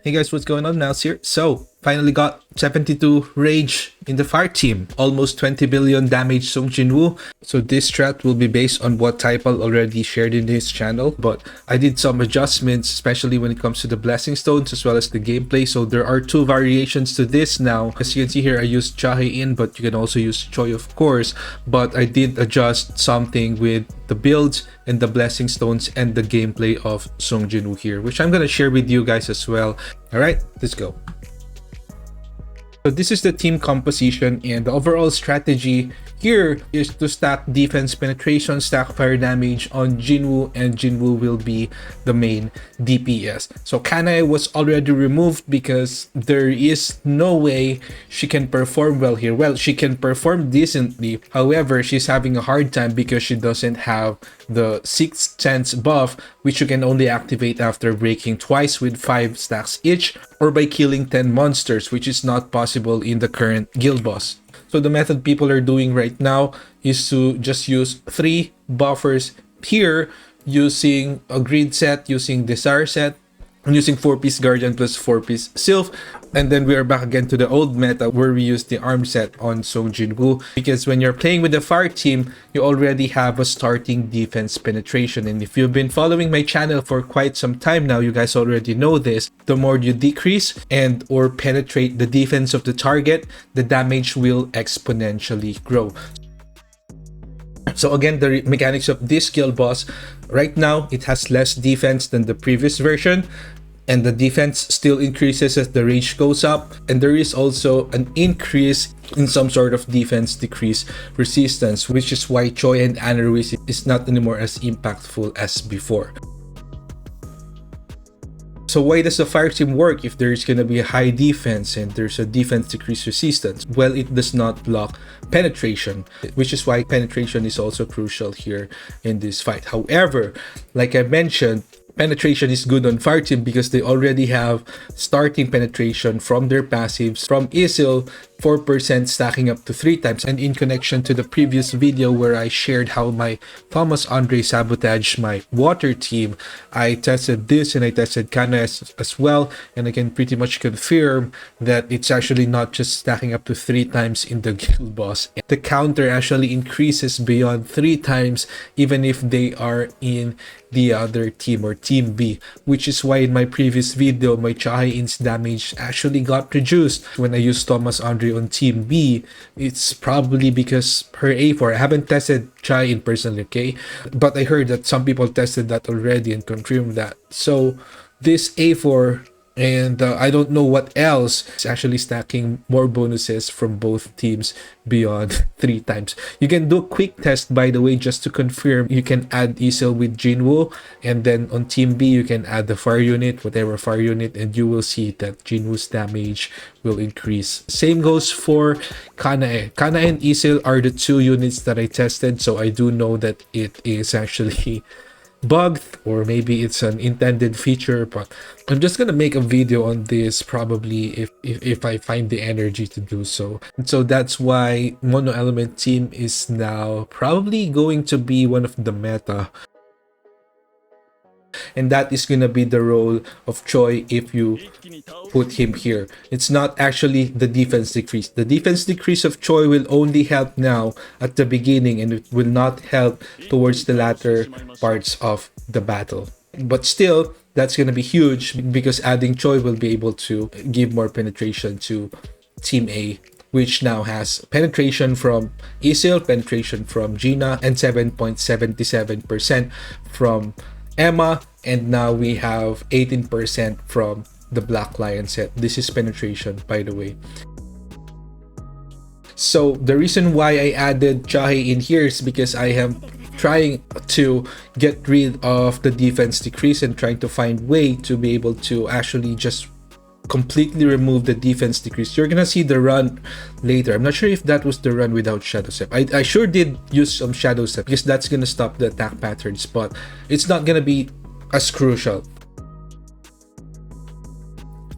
Hey guys, what's going on? Mouse here. So, finally got 72 rage in the fire team. Almost 20 billion damage Sung Jinwoo. So this strat will be based on what Typal already shared in his channel. But I did some adjustments, especially when it comes to the blessing stones as well as the gameplay. So there are two variations to this now. As you can see here, I used Choi in, but you can also use Choi of course. But I did adjust something with the builds and the blessing stones and the gameplay of Sung Jinwoo here, which I'm gonna share with you guys as well. Alright, let's go. So this is the team composition, and the overall strategy here is to stack defense penetration, stack fire damage on Jinwoo, and Jinwoo will be the main DPS. So Kanae was already removed because there is no way she can perform well here. Well, she can perform decently, however, she's having a hard time because she doesn't have the 6th sense buff, which you can only activate after breaking twice with 5 stacks each, or by killing 10 monsters, which is not possible in the current guild boss. So the method people are doing right now is to just use 3 buffers here, using a grid set, using desire set, and using 4-piece guardian plus 4-piece sylph. And then we are back again to the old meta where we use the arm set on Sung Jinwoo, because when you're playing with the fire team, you already have a starting defense penetration. And if you've been following my channel for quite some time now, you guys already know this. The more you decrease and or penetrate the defense of the target, the damage will exponentially grow. So again, the mechanics of this guild boss, right now it has less defense than the previous version, and the defense still increases as the rage goes up, and there is also an increase in some sort of defense decrease resistance, which is why Choi and Anaruis is not anymore as impactful as before. So why does the fire team work if there's gonna be a high defense and there's a defense decrease resistance? Well, it does not block penetration, which is why penetration is also crucial here in this fight. However, like I mentioned, penetration is good on fire team because they already have starting penetration from their passives from Isil, 4% stacking up to 3 times. And in connection to the previous video where I shared how my Thomas Andre sabotaged my water team, I tested this and I tested Kanae as well, and I can pretty much confirm that it's actually not just stacking up to 3 times in the guild boss. The counter actually increases beyond 3 times even if they are in the other team or team B, which is why in my previous video my Chai-in's damage actually got reduced when I used Thomas Andre on team B. It's probably because her A4, I haven't tested Chai-in personally, okay, but I heard that some people tested that already and confirmed that. So this A4 and I don't know what else is actually stacking more bonuses from both teams beyond 3 times. You can do a quick test, by the way, just to confirm. You can add Isil with Jinwoo, and then on team B you can add the fire unit, whatever fire unit, and you will see that Jinwoo's damage will increase. Same goes for Kanae. Kanae and Isil are the 2 units that I tested, so I do know that it is actually bugged, or maybe it's an intended feature, but I'm just gonna make a video on this probably if I find the energy to do so. And so that's why mono element team is now probably going to be one of the meta, and that is gonna be the role of Choi if you put him here. It's not actually the defense decrease. The defense decrease of Choi will only help now at the beginning, and it will not help towards the latter parts of the battle. But still, that's gonna be huge because adding Choi will be able to give more penetration to Team A, which now has penetration from Isil, penetration from Gina, and 7.77% from Emma, and now we have 18% from the Black Lion set. This is penetration, by the way. So the reason why I added Chahi in here is because I am trying to get rid of the defense decrease and trying to find way to be able to actually just completely remove the defense decrease. You're gonna see the run later. I'm not sure if that was the run without shadow step. I sure did use some shadow step because that's gonna stop the attack patterns, but it's not gonna be as crucial.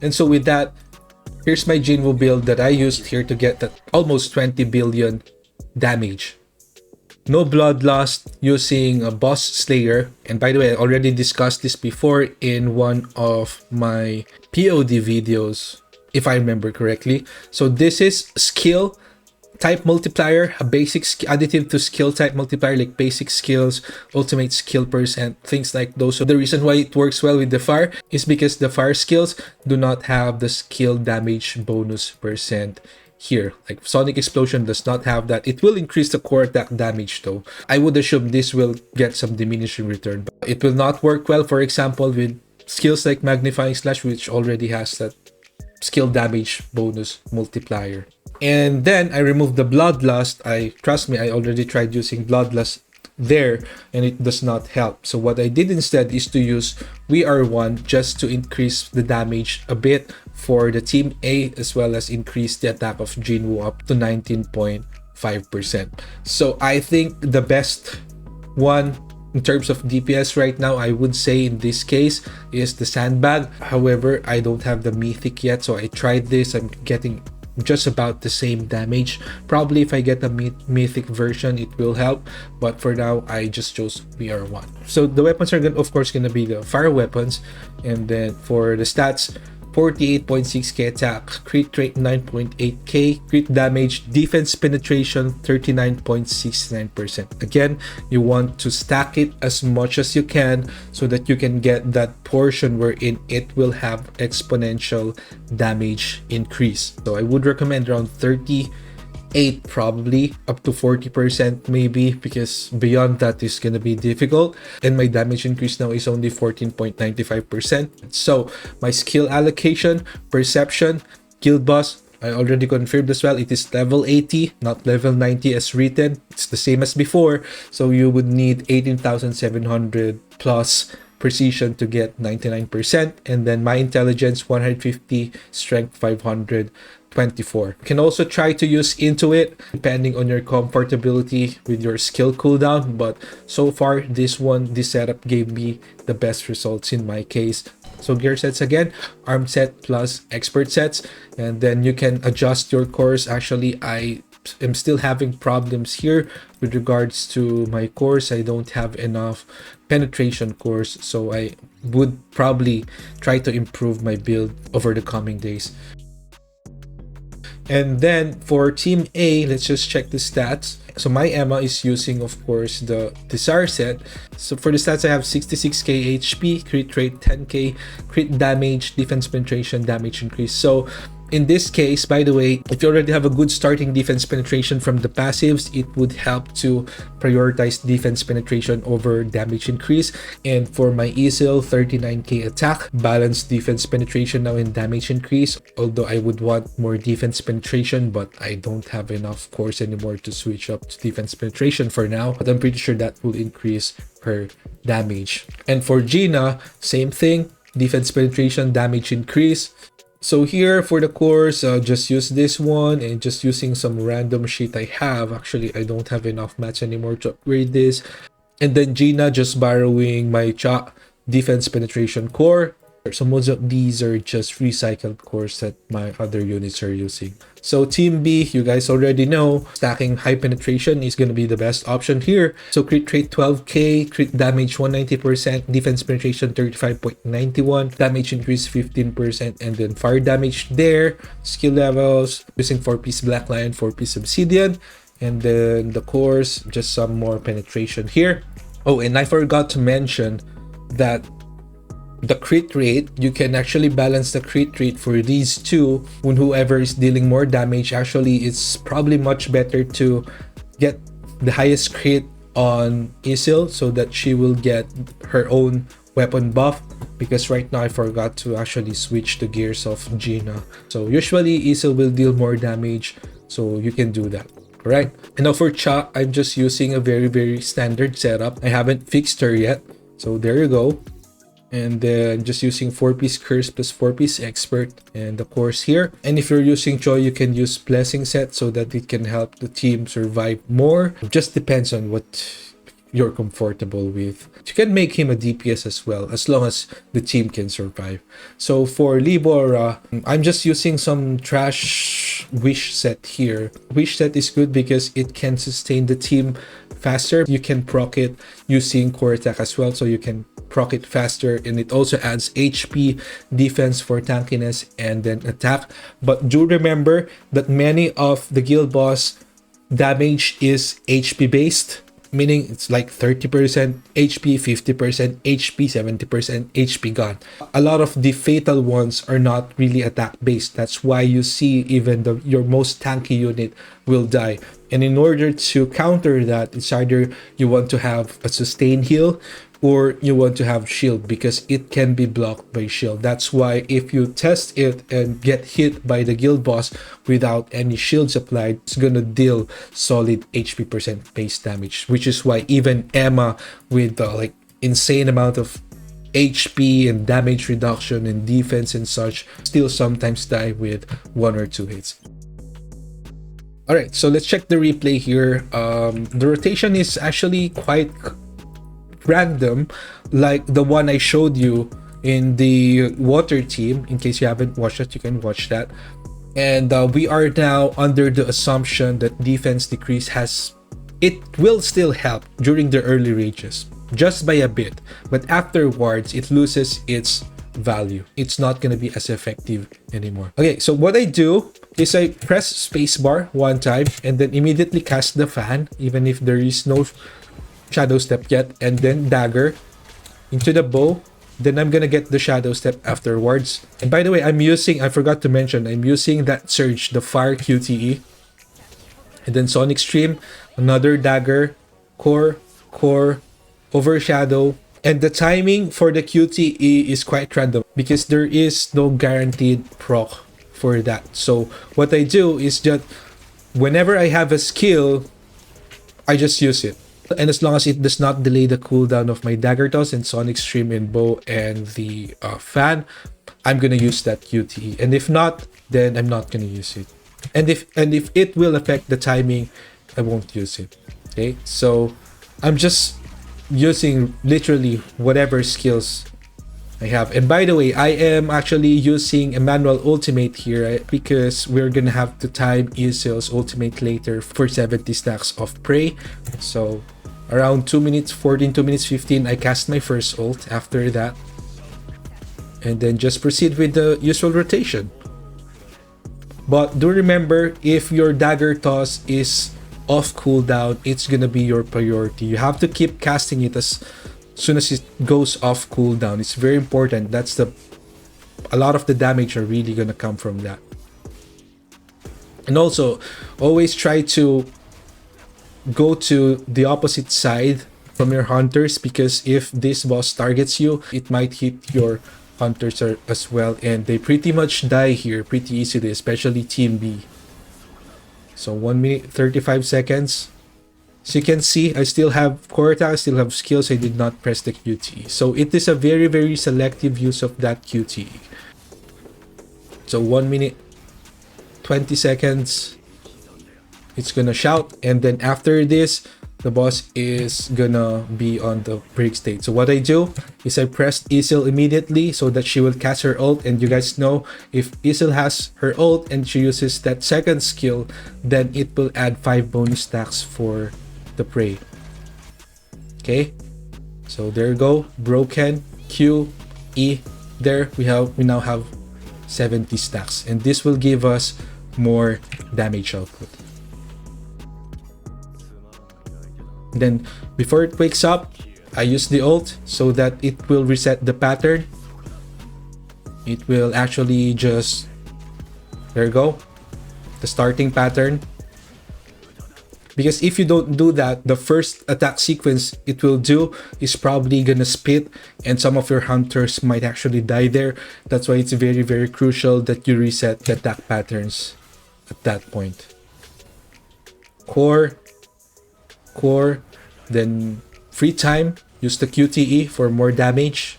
And so with that, here's my Jinwoo build that I used here to get that almost 20 billion damage. no Bloodlust, using a Boss Slayer. And by the way, I already discussed this before in one of my POD videos, if I remember correctly. So this is skill type multiplier, a basic additive to skill type multiplier, like basic skills, ultimate skill percent, things like those. So the reason why it works well with the fire is because the fire skills do not have the skill damage bonus percent here. Like Sonic Explosion does not have that. It will increase the core attack damage though. I would assume this will get some diminishing return, but it will not work well, for example, with skills like Magnifying Slash, which already has that skill damage bonus multiplier. And then I removed the Bloodlust. Trust me, I already tried using Bloodlust there and it does not help. So what I did instead is to use VR1 just to increase the damage a bit for the Team A, as well as increase the attack of Jinwoo up to 19.5%. So I think the best one in terms of DPS right now, I would say in this case, is the Sandbag. However, I don't have the Mythic yet, so I tried this. I'm getting just about the same damage. Probably if I get a mythic version, it will help, but for now I just chose VR1. So the weapons are of course gonna be the fire weapons, and then for the stats, 48.6k attack, crit rate 9.8k, crit damage, defense penetration 39.69%. Again, you want to stack it as much as you can so that you can get that portion wherein it will have exponential damage increase. So I would recommend around 38, probably up to 40% maybe, because beyond that is gonna be difficult. And my damage increase now is only 14.95%. So my skill allocation, perception, guild boss, I already confirmed as well. It is level 80, not level 90 as written. It's the same as before. So you would need 18,700 plus precision to get 99%. And then my intelligence 150, strength 524. You can also try to use Intuit depending on your comfortability with your skill cooldown, but so far this setup gave me the best results in my case. So gear sets again, arm set plus expert sets, and then you can adjust your cores. Actually, I am still having problems here with regards to my cores. I don't have enough penetration cores, so I would probably try to improve my build over the coming days. And then for Team A, let's just check the stats. So my Emma is using, of course, the Desire set. So for the stats, I have 66k HP, crit rate 10k, crit damage, defense penetration, damage increase. So in this case, by the way, if you already have a good starting defense penetration from the passives, it would help to prioritize defense penetration over damage increase. And for my Easel, 39k attack, balanced defense penetration now in damage increase. Although I would want more defense penetration, but I don't have enough cores anymore to switch up to defense penetration for now. But I'm pretty sure that will increase her damage. And for Gina, same thing, defense penetration, damage increase. So here for the cores, just use this one and just using some random sheet I have. Actually, I don't have enough mats anymore to upgrade this. And then Gina, just borrowing my Cha defense penetration core. So most of these are just recycled cores that my other units are using. So Team B, you guys already know, stacking high penetration is going to be the best option here. So crit rate 12k, crit damage 190%, defense penetration 35.91, damage increase 15%, and then fire damage there. Skill levels, using 4-piece Black Lion, 4-piece Obsidian, and then the cores, just some more penetration here. Oh, and I forgot to mention that the crit rate, you can actually balance the crit rate for these two when whoever is dealing more damage. Actually, it's probably much better to get the highest crit on Isil so that she will get her own weapon buff, because right now I forgot to actually switch the gears of Gina. So usually Isil will deal more damage, so you can do that. Right? And now for Cha, I'm just using a very standard setup. I haven't fixed her yet, so there you go. And then just using 4-piece curse plus 4-piece expert and the course here. And if you're using Choi, you can use blessing set so that it can help the team survive more. It just depends on what you're comfortable with. You can make him a DPS as well, as long as the team can survive. So for Libora, I'm just using some trash wish set here. Wish set is good because it can sustain the team faster. You can proc it using core attack as well, so you can proc it faster, and it also adds HP, defense for tankiness, and then attack. But do remember that many of the guild boss damage is HP based, meaning it's like 30% HP, 50% HP, 70% HP gone. A lot of the fatal ones are not really attack based. That's why you see even your most tanky unit will die. And in order to counter that, it's either you want to have a sustained heal or you want to have shield, because it can be blocked by shield. That's why if you test it and get hit by the guild boss without any shields applied, it's gonna deal solid HP percent base damage, which is why even Emma with like insane amount of HP and damage reduction and defense and such still sometimes die with 1 or 2 hits. Alright, so let's check the replay here. The rotation is actually quite random, like the one I showed you in the water team. In case you haven't watched it, you can watch that. And we are now under the assumption that defense decrease it will still help during the early rages, just by a bit, but afterwards it loses its value. It's not going to be as effective anymore. Okay, so what I do is I press spacebar one time and then immediately cast the fan, even if there is no shadow step yet, and then dagger into the bow. Then I'm gonna get the shadow step afterwards. And by the way, I forgot to mention, I'm using that surge, the fire QTE, and then sonic stream, another dagger, core, overshadow. And the timing for the QTE is quite random because there is no guaranteed proc for that. So what I do is just whenever I have a skill, I just use it. And as long as it does not delay the cooldown of my dagger toss and sonic stream and bow and the fan, I'm gonna use that QTE. And if not, then I'm not gonna use it. And if it will affect the timing, I won't use it. Okay, so I'm just using literally whatever skills I have. And by the way, I am actually using a manual ultimate here because we're gonna have to time Isil's ultimate later for 70 stacks of prey. So around 2 minutes 14, 2 minutes 15, I cast my first ult after that. And then just proceed with the usual rotation. But do remember, if your dagger toss is off cooldown, it's gonna be your priority. You have to keep casting it as soon as it goes off cooldown. It's very important. A lot of the damage are really gonna come from that. And also, always try to go to the opposite side from your hunters, because if this boss targets you, it might hit your hunters as well, and they pretty much die here pretty easily, especially team B. So 1 minute 35 seconds. So you can see I still have core attack, I still have skills, I did not press the QTE. So it is a very, very selective use of that QTE. So 1 minute 20 seconds. It's gonna shout, and then after this, the boss is gonna be on the break state. So what I do is I press Isil immediately so that she will cast her ult. And you guys know, if Isil has her ult and she uses that second skill, then it will add 5 bonus stacks for the prey. Okay, so there you go. Broken Q E. There we now have 70 stacks, and this will give us more damage output. Then before it wakes up, I use the ult so that it will reset the pattern. It will actually just, there you go, the starting pattern. Because if you don't do that, the first attack sequence it will do is probably gonna spit, and some of your hunters might actually die there. That's why it's very, very crucial that you reset the attack patterns at that point. Core, then free time, use the QTE for more damage.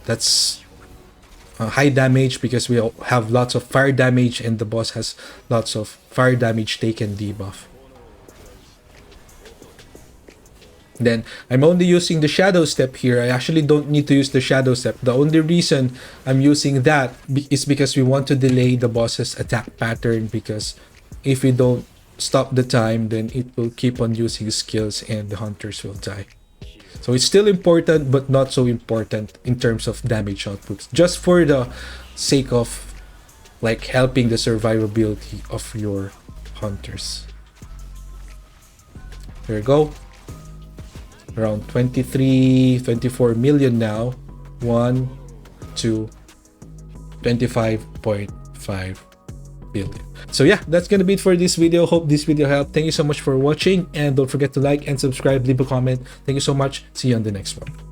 That's high damage because we have lots of fire damage, and the boss has lots of fire damage taken debuff. Then I'm only using the shadow step here. I actually don't need to use the shadow step. The only reason I'm using that is because we want to delay the boss's attack pattern, because if we don't stop the time, then it will keep on using skills and the hunters will die. So it's still important, but not so important in terms of damage outputs, just for the sake of like helping the survivability of your hunters. There you go. Around 23, 24 million now. 1, 2, 25.5 billion. So yeah, that's gonna be it for this video. Hope this video helped. Thank you so much for watching, and don't forget to like and subscribe, leave a comment. Thank you so much. See you on the next one.